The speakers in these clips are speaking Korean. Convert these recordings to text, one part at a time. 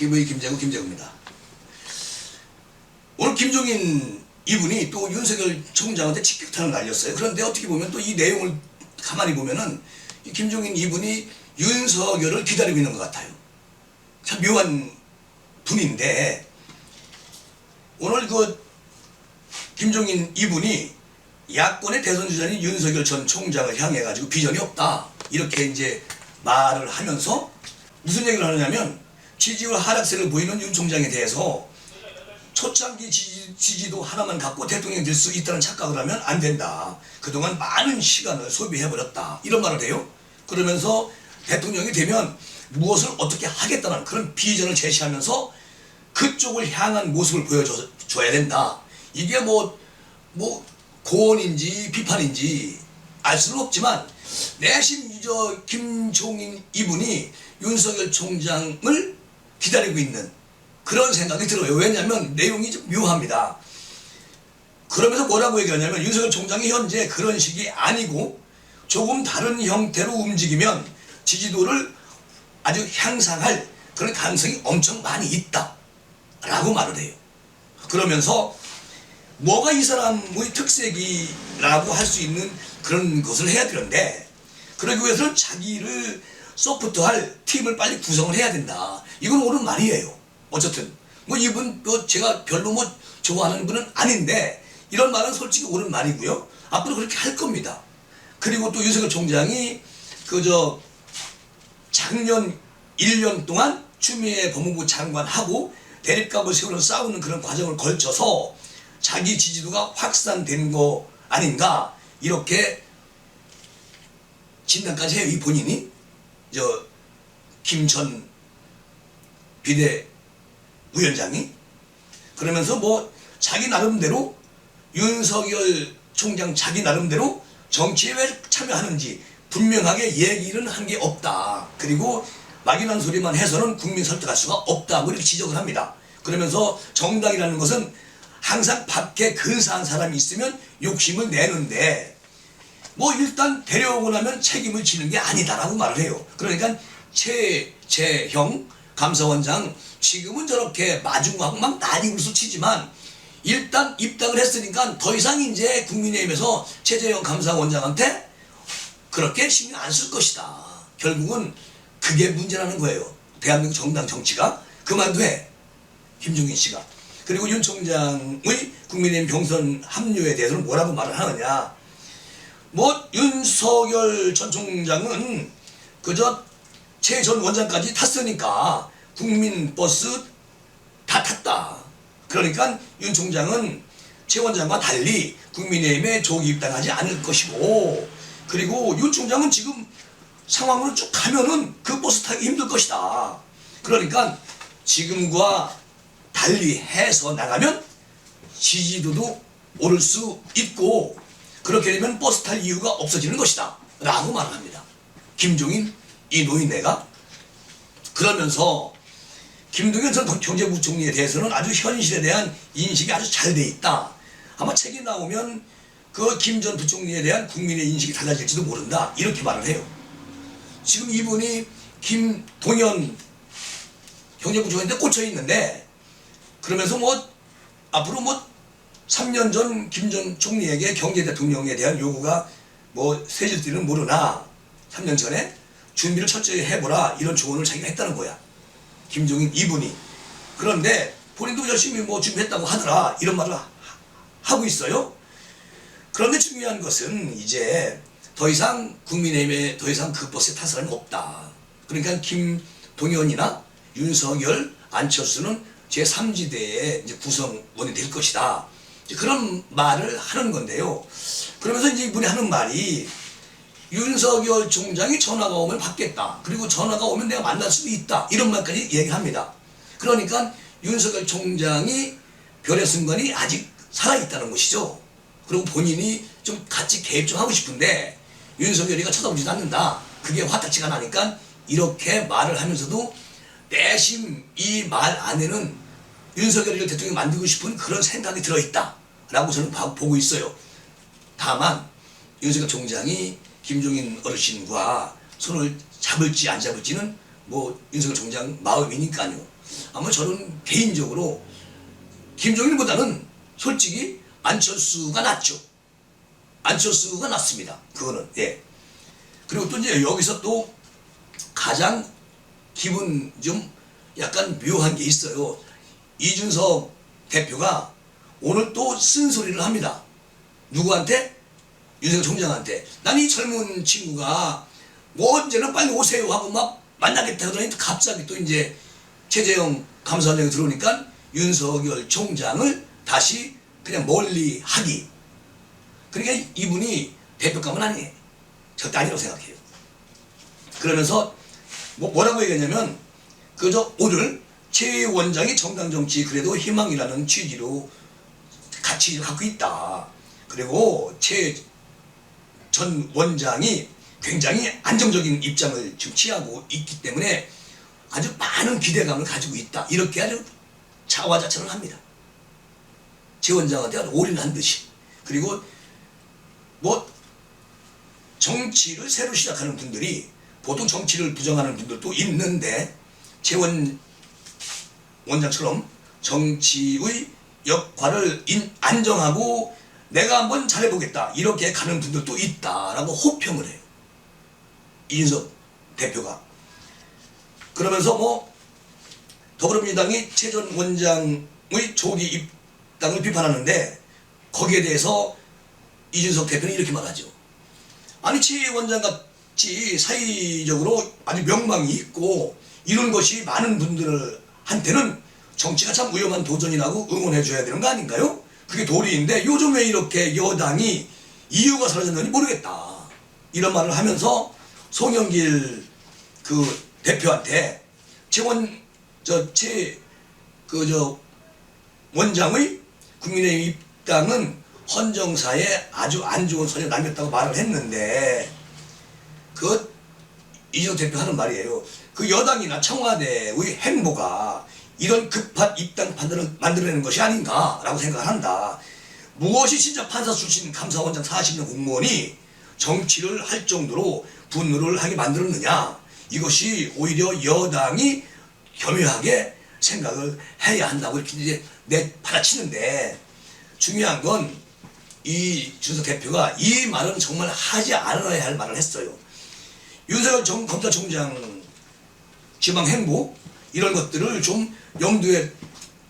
TV 김재구 김재구입니다. 오늘 김종인 이분이 또 윤석열 총장한테 직격탄을 날렸어요. 그런데 어떻게 보면 또 이 내용을 가만히 보면은 이 김종인 이분이 윤석열을 기다리고 있는 것 같아요. 참 묘한 분인데 오늘 그 김종인 이분이 야권의 대선 주자인 윤석열 전 총장을 향해 가지고 비전이 없다 이렇게 이제 말을 하면서 무슨 얘기를 하느냐면 지지율 하락세를 보이는 윤 총장에 대해서 초창기 지지도 하나만 갖고 대통령이 될 수 있다는 착각을 하면 안 된다. 그동안 많은 시간을 소비해버렸다. 이런 말을 해요. 그러면서 대통령이 되면 무엇을 어떻게 하겠다는 그런 비전을 제시하면서 그쪽을 향한 모습을 보여줘야 된다. 이게 뭐 고언인지 비판인지 알 수는 없지만 내심 김종인 이분이 윤석열 총장을 기다리고 있는 그런 생각이 들어요. 왜냐하면 내용이 좀 묘합니다. 그러면서 뭐라고 얘기하냐면 윤석열 총장이 현재 그런 식이 아니고 조금 다른 형태로 움직이면 지지도를 아주 향상할 그런 가능성이 엄청 많이 있다 라고 말을 해요. 그러면서 뭐가 이 사람의 특색이라고 할 수 있는 그런 것을 해야 되는데 그러기 위해서는 자기를 소프트할 팀을 빨리 구성을 해야 된다. 이건 옳은 말이에요. 어쨌든 이분 제가 별로 좋아하는 분은 아닌데 이런 말은 솔직히 옳은 말이고요. 앞으로 그렇게 할 겁니다. 그리고 또 윤석열 총장이 작년 1년 동안 추미애 법무부 장관하고 대립각을 세우는 싸우는 그런 과정을 걸쳐서 자기 지지도가 확산된 거 아닌가 이렇게 진단까지 해요. 이 본인이 김 전 비대위원장이 그러면서 자기 나름대로 윤석열 총장 자기 나름대로 정치에 왜 참여하는지 분명하게 얘기는 한 게 없다. 그리고 막연한 소리만 해서는 국민 설득할 수가 없다고 이렇게 지적을 합니다. 그러면서 정당이라는 것은 항상 밖에 근사한 사람이 있으면 욕심을 내는데 일단 데려오고 나면 책임을 지는 게 아니다라고 말을 해요. 그러니까 최재형 감사원장 지금은 저렇게 마중하고 막 난리구르서 치지만 일단 입당을 했으니까 더 이상 이제 국민의힘에서 최재형 감사원장한테 그렇게 신경 안 쓸 것이다. 결국은 그게 문제라는 거예요. 대한민국 정당 정치가 그만둬 김종인 씨가. 그리고 윤 총장의 국민의힘 경선 합류에 대해서는 뭐라고 말을 하느냐. 윤석열 전 총장은 그저 최 전 원장까지 탔으니까 국민 버스 다 탔다. 그러니까 윤 총장은 최 원장과 달리 국민의힘에 조기 입당하지 않을 것이고 그리고 윤 총장은 지금 상황으로 쭉 가면은 그 버스 타기 힘들 것이다. 그러니까 지금과 달리 해서 나가면 지지도도 오를 수 있고 그렇게 되면 버스 탈 이유가 없어지는 것이다 라고 말을 합니다. 김종인 이 노인네가. 그러면서 김동연 전 경제부총리에 대해서는 아주 현실에 대한 인식이 아주 잘 돼 있다. 아마 책이 나오면 그 김 전 부총리에 대한 국민의 인식이 달라질지도 모른다 이렇게 말을 해요. 지금 이분이 김동연 경제부총리한테 꽂혀 있는데 그러면서 앞으로 3년 전 김 전 총리에게 경제대통령에 대한 요구가 세질지는 모르나 3년 전에 준비를 철저히 해보라 이런 조언을 자기가 했다는 거야. 김종인 이분이. 그런데 본인도 열심히 준비했다고 하더라 이런 말을 하고 있어요. 그런데 중요한 것은 이제 더 이상 국민의힘에 더 이상 그 버스에 탈 사람이 없다. 그러니까 김동연이나 윤석열, 안철수는 제3지대의 이제 구성원이 될 것이다. 그런 말을 하는 건데요. 그러면서 이제 이분이 하는 말이 윤석열 총장이 전화가 오면 받겠다. 그리고 전화가 오면 내가 만날 수도 있다. 이런 말까지 얘기합니다. 그러니까 윤석열 총장이 별의 순간이 아직 살아있다는 것이죠. 그리고 본인이 좀 같이 개입 좀 하고 싶은데 윤석열이가 쳐다보지도 않는다. 그게 화딱지가 나니까 이렇게 말을 하면서도 내심 이 말 안에는 윤석열이를 대통령 만들고 싶은 그런 생각이 들어있다 라고 저는 보고 있어요. 다만 윤석열 총장이 김종인 어르신과 손을 잡을지 안 잡을지는 윤석열 총장 마음이니까요. 아마 저는 개인적으로 김종인보다는 솔직히 안철수가 낫죠. 안철수가 낫습니다. 그거는. 예. 그리고 또 이제 여기서 또 가장 기분 좀 약간 묘한 게 있어요. 이준석 대표가 오늘 또 쓴소리를 합니다. 누구한테? 윤석열 총장한테. 난 이 젊은 친구가 뭐 언제나 빨리 오세요 하고 막 만나겠다 그러니 갑자기 또 이제 최재형 감사원장이 들어오니까 윤석열 총장을 다시 그냥 멀리 하기. 그러니까 이분이 대표감은 아니에요. 절대 아니라고 생각해요. 그러면서 뭐라고 얘기하냐면 그저 오늘 최 원장이 정당 정치 그래도 희망이라는 취지로 가치를 갖고 있다. 그리고 최 전 원장이 굉장히 안정적인 입장을 지금 취하고 있기 때문에 아주 많은 기대감을 가지고 있다. 이렇게 아주 자화자찬을 합니다. 최 원장한테 아주 올인한 듯이. 그리고 뭐 정치를 새로 시작하는 분들이 보통 정치를 부정하는 분들도 있는데 최 원장처럼 정치의 역할을 안정하고 내가 한번 잘해보겠다 이렇게 가는 분들도 있다라고 호평을 해요. 이준석 대표가. 그러면서 뭐 더불어민주당이 최 전 원장의 조기 입당을 비판하는데 거기에 대해서 이준석 대표는 이렇게 말하죠. 아니 최 원장 같이 사회적으로 아주 명망이 있고 이런 것이 많은 분들한테는 정치가 참 위험한 도전이라고 응원해 줘야 되는 거 아닌가요? 그게 도리인데 요즘 왜 이렇게 여당이 이유가 사라졌는지 모르겠다. 이런 말을 하면서 송영길 그 대표한테 원장의 국민의힘 입당은 헌정사에 아주 안 좋은 소리를 남겼다고 말을 했는데 그 이준석 대표 하는 말이에요. 그 여당이나 청와대의 행보가 이런 급한 입당 판단을 만들어내는 것이 아닌가라고 생각을 한다. 무엇이 진짜 판사 출신 감사원장 40년 공무원이 정치를 할 정도로 분노를 하게 만들었느냐. 이것이 오히려 여당이 겸허하게 생각을 해야 한다고 이렇게 이제 받아치는데 중요한 건 이준석 대표가 이 말은 정말 하지 않아야 할 말을 했어요. 윤석열 검찰총장 지방 행보 이런 것들을 좀 염두에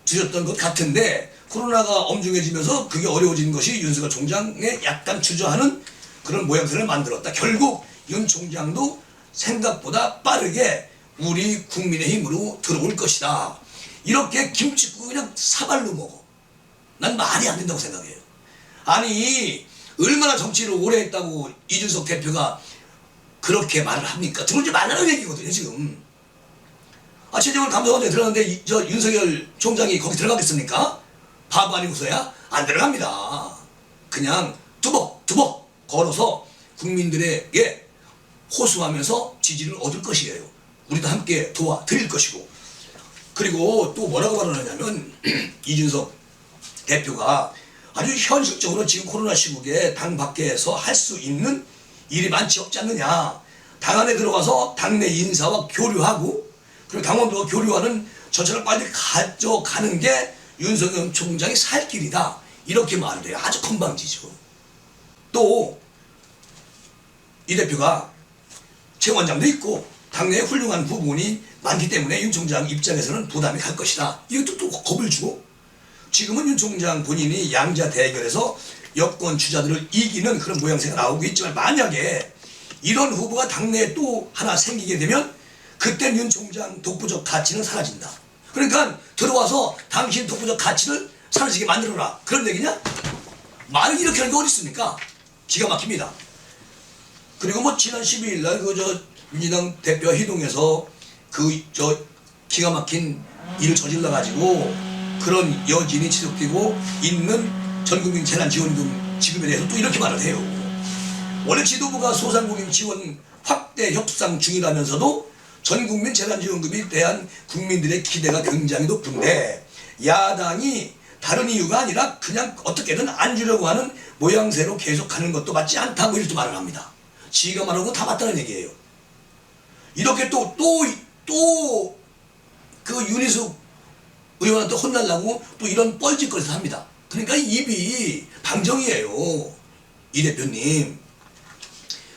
두셨던 것 같은데 코로나가 엄중해지면서 그게 어려워진 것이 윤석열 총장의 약간 주저하는 그런 모양새를 만들었다. 결국 윤 총장도 생각보다 빠르게 우리 국민의힘으로 들어올 것이다. 이렇게 김치국 그냥 사발로 먹어. 난 말이 안 된다고 생각해요. 아니 얼마나 정치를 오래 했다고 이준석 대표가 그렇게 말을 합니까? 들어오지 말라는 얘기거든요 지금. 최재형 감사원장에 들어갔는데 윤석열 총장이 거기 들어가겠습니까? 바보 아니고서야 안 들어갑니다. 그냥 두벅두벅 걸어서 국민들에게 호소하면서 지지를 얻을 것이에요. 우리도 함께 도와드릴 것이고. 그리고 또 뭐라고 말하느냐면 이준석 대표가 아주 현실적으로 지금 코로나 시국에 당 밖에서 할 수 있는 일이 많지 없지 않느냐. 당 안에 들어가서 당내 인사와 교류하고 그리고 당원들과 교류하는 전체를 빨리 가져가는 게 윤석열 총장이 살 길이다. 이렇게 말을 해요. 아주 건방지죠. 또 이 대표가 최 원장도 있고 당내에 훌륭한 부분이 많기 때문에 윤 총장 입장에서는 부담이 갈 것이다. 이것도 또 겁을 주고 지금은 윤 총장 본인이 양자 대결에서 여권 주자들을 이기는 그런 모양새가 나오고 있지만 만약에 이런 후보가 당내에 또 하나 생기게 되면 그땐 윤 총장 독보적 가치는 사라진다. 그러니까 들어와서 당신 독보적 가치를 사라지게 만들어라. 그런 얘기냐? 말을 이렇게 하는 게 어디 있습니까? 기가 막힙니다. 그리고 뭐 지난 12일 날 민주당 대표 회동에서 기가 막힌 일을 저질러 가지고 그런 여진이 지속되고 있는 전국민 재난지원금 지급에 대해서 또 이렇게 말을 해요. 원래 지도부가 소상공인 지원 확대 협상 중이라면서도 전국민 재난지원금에 대한 국민들의 기대가 굉장히 높은데 야당이 다른 이유가 아니라 그냥 어떻게든 안 주려고 하는 모양새로 계속 가는 것도 맞지 않다고 이렇게 말을 합니다. 지가 말하는 거 다 맞다는 얘기예요. 이렇게 또 그 윤희숙 의원한테 혼날라고 또 이런 뻘짓거리를 합니다. 그러니까 입이 방정이에요. 이 대표님.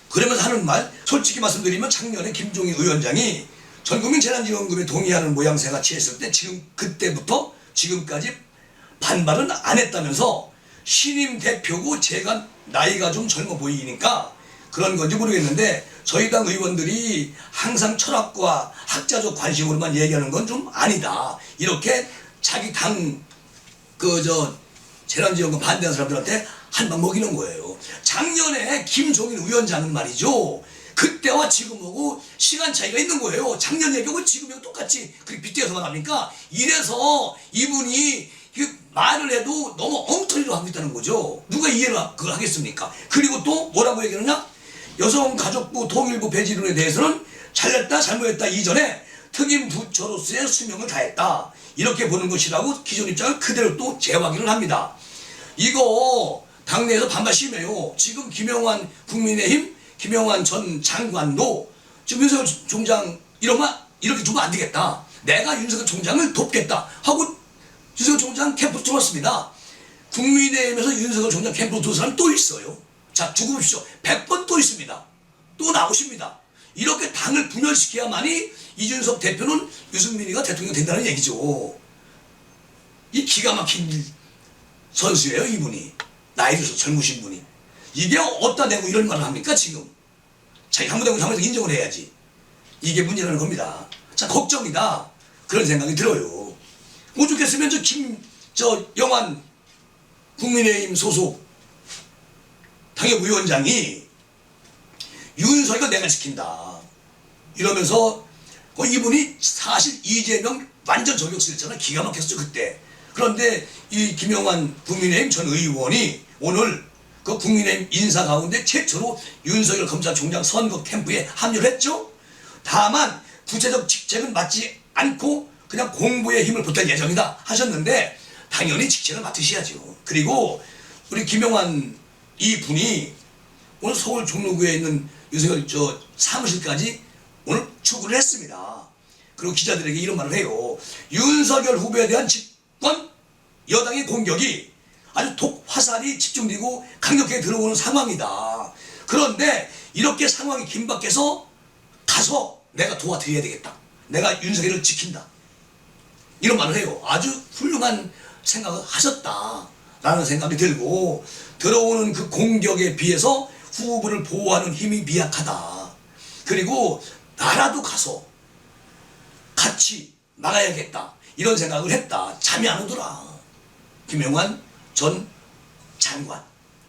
그러면서 하는 말, 솔직히 말씀드리면 작년에 김종인 위원장이 전국민 재난지원금에 동의하는 모양새가 취했을 때 지금 그때부터 지금까지 반발은 안 했다면서 신임 대표고 제가 나이가 좀 젊어 보이니까 그런 건지 모르겠는데 저희 당 의원들이 항상 철학과 학자적 관심으로만 얘기하는 건 좀 아니다. 이렇게 자기 당 재난지원금 반대하는 사람들한테 한 방 먹이는 거예요. 작년에 김종인 위원장은 말이죠. 그때와 지금하고 시간 차이가 있는 거예요. 작년 얘기하고 지금 얘기 똑같이 그렇게 빗대어서만 합니까? 이래서 이분이 말을 해도 너무 엉터리로 하고 있다는 거죠. 누가 이해를 그걸 하겠습니까? 그리고 또 뭐라고 얘기하느냐? 여성가족부 통일부 폐지론에 대해서는 잘했다 잘못했다 이전에 특임 부처로서의 수명을 다했다. 이렇게 보는 것이라고 기존 입장을 그대로 또 재확인을 합니다. 이거 당내에서 반발 심해요. 지금 김영환 국민의힘 김영환 전 장관도 지금 윤석열 총장 이러면 이렇게 두면 안 되겠다. 내가 윤석열 총장을 돕겠다 하고 윤석열 총장 캠프로 들어왔습니다. 국민의힘에서 윤석열 총장 캠프로 들어온 사람 또 있어요. 자, 두고 보십시오. 100번 또 있습니다. 또 나오십니다. 이렇게 당을 분열시켜야만이 이준석 대표는 유승민이가 대통령 된다는 얘기죠. 이 기가 막힌 선수예요, 이분이. 나이도 젊으신 분이. 이게 어디다 대고 이런 말을 합니까, 지금? 자기 한무대고 상황에서 인정을 해야지. 이게 문제라는 겁니다. 자, 걱정이다. 그런 생각이 들어요. 오죽했으면 영환 국민의힘 소속 당협위원장이 윤석열 내가 지킨다. 이러면서 이분이 사실 이재명 완전 저격수였잖아. 기가 막혔죠, 그때. 그런데 이 김영환 국민의힘 전 의원이 오늘 그 국민의힘 인사 가운데 최초로 윤석열 검찰총장 선거 캠프에 합류를 했죠. 다만 구체적 직책은 맡지 않고 그냥 공부에 힘을 보탤 예정이다 하셨는데 당연히 직책을 맡으셔야죠. 그리고 우리 김영환 이 분이 오늘 서울 종로구에 있는 윤석열 사무실까지 오늘 출근을 했습니다. 그리고 기자들에게 이런 말을 해요. 윤석열 후보에 대한 집권 여당의 공격이 아주 독화살이 집중되고 강력하게 들어오는 상황이다. 그런데 이렇게 상황이 긴박해서 가서 내가 도와드려야 되겠다. 내가 윤석열을 지킨다. 이런 말을 해요. 아주 훌륭한 생각을 하셨다라는 생각이 들고 들어오는 그 공격에 비해서 후보를 보호하는 힘이 미약하다. 그리고 나라도 가서 같이 나가야겠다. 이런 생각을 했다. 잠이 안 오더라. 김영환 전 장관.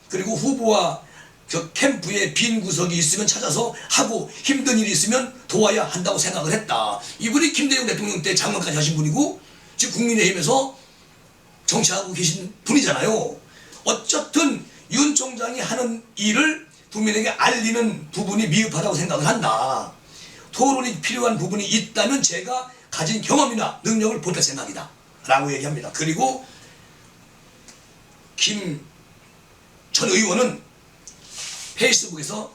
그리고 후보와 그 캠프에 빈 구석이 있으면 찾아서 하고 힘든 일이 있으면 도와야 한다고 생각을 했다. 이분이 김대중 대통령 때 장관까지 하신 분이고 지금 국민의힘에서 정치하고 계신 분이잖아요. 어쨌든 윤 총장이 하는 일을 국민에게 알리는 부분이 미흡하다고 생각을 한다. 토론이 필요한 부분이 있다면 제가 가진 경험이나 능력을 보탤 생각이다. 라고 얘기합니다. 그리고 김 전 의원은 페이스북에서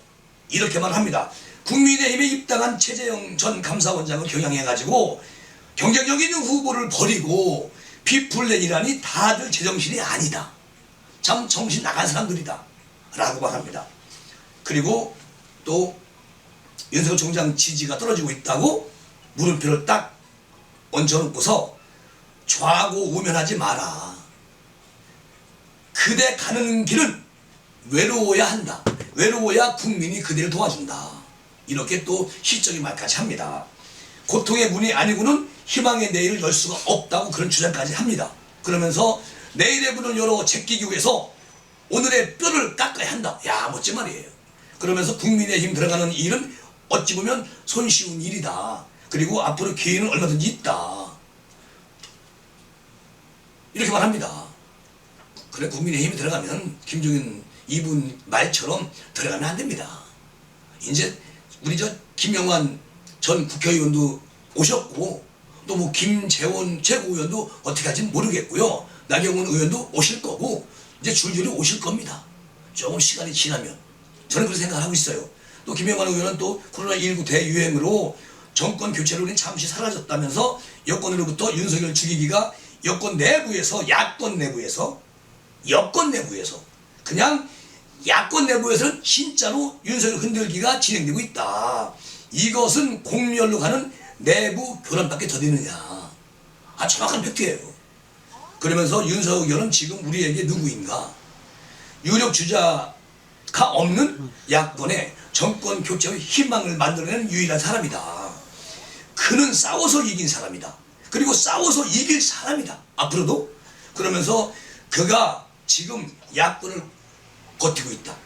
이렇게 말합니다. 국민의힘에 입당한 최재형 전 감사원장을 겨냥해가지고 경쟁력 있는 후보를 버리고 비플랜이라니 다들 제정신이 아니다. 참 정신 나간 사람들이다. 라고 말합니다. 그리고 또 윤석열 총장 지지가 떨어지고 있다고 물음표를 딱 얹어놓고서 좌고 우면하지 마라. 그대 가는 길은 외로워야 한다. 외로워야 국민이 그대를 도와준다. 이렇게 또 시적인 말까지 합니다. 고통의 문이 아니고는 희망의 내일을 열 수가 없다고 그런 주장까지 합니다. 그러면서 내일의 문을 열어 제끼기 위해서 오늘의 뼈를 깎아야 한다. 야, 멋진 말이에요. 그러면서 국민의힘 들어가는 일은 어찌 보면 손쉬운 일이다. 그리고 앞으로 기회는 얼마든지 있다. 이렇게 말합니다. 그래, 국민의힘이 들어가면 김종인 이분 말처럼 들어가면 안 됩니다. 이제 우리 김영환 전 국회의원도 오셨고 또 뭐 김재원 최고위원도 어떻게 할지는 모르겠고요. 나경원 의원도 오실 거고 이제 줄줄이 오실 겁니다. 조금 시간이 지나면 저는 그렇게 생각하고 있어요. 또 김영환 의원은 또 코로나19 대유행으로 정권 교체론이 잠시 사라졌다면서 여권으로부터 윤석열 죽이기가 여권 내부에서, 야권 내부에서, 여권 내부에서, 그냥 야권 내부에서는 진짜로 윤석열 흔들기가 진행되고 있다. 이것은 공멸로 가는 내부 교란밖에 더 되느냐. 정확한 팩트예요. 그러면서 윤석열은 지금 우리에게 누구인가? 유력 주자가 없는 야권의 정권 교체의 희망을 만들어내는 유일한 사람이다. 그는 싸워서 이긴 사람이다. 그리고 싸워서 이길 사람이다. 앞으로도. 그러면서 그가 지금 야권을 버티고 있다.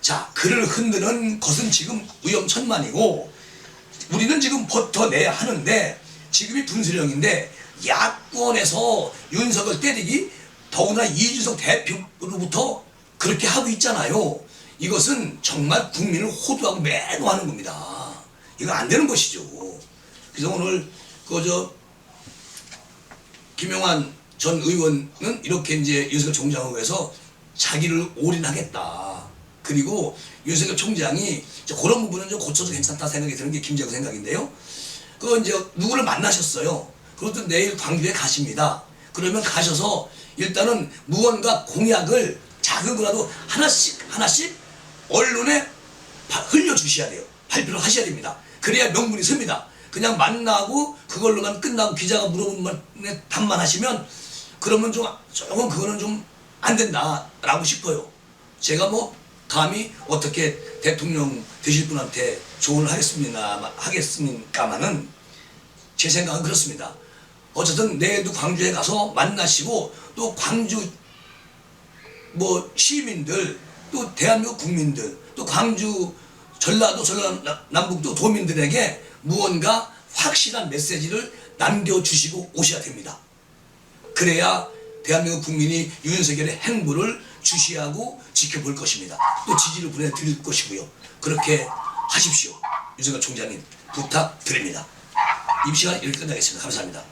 자, 그를 흔드는 것은 지금 위험천만이고 우리는 지금 버텨내야 하는데 지금이 분수령인데 야권에서 윤석을 때리기 더구나 이준석 대표로부터 그렇게 하고 있잖아요. 이것은 정말 국민을 호도하고 매도하는 겁니다. 이거 안 되는 것이죠. 그래서 오늘 김용환 전 의원은 이렇게 이제 윤석열 총장을 위해서 자기를 올인하겠다. 그리고 윤석열 총장이 그런 부분은 좀 고쳐도 괜찮다 생각이 드는 게 김재구 생각인데요. 이제 누구를 만나셨어요. 그것도 내일 광주에 가십니다. 그러면 가셔서 일단은 무언가 공약을 작은 거라도 하나씩 언론에 흘려주셔야 돼요. 발표를 하셔야 됩니다. 그래야 명분이 섭니다. 그냥 만나고 그걸로만 끝나고 기자가 물어보는 말에 답만 하시면 그러면 조금 그거는 좀 안 된다라고 싶어요. 제가 감히 어떻게 대통령 되실 분한테 조언을 하겠습니까마는 제 생각은 그렇습니다. 어쨌든 내일도 광주에 가서 만나시고 또 광주 시민들 또 대한민국 국민들 또 광주 전라도 전라남북도 도민들에게 무언가 확실한 메시지를 남겨주시고 오셔야 됩니다. 그래야 대한민국 국민이 윤석열의 행보를 주시하고 지켜볼 것입니다. 또 지지를 보내드릴 것이고요. 그렇게 하십시오. 윤석열 총장님 부탁드립니다. 이 시간 이렇게 끝나겠습니다. 감사합니다.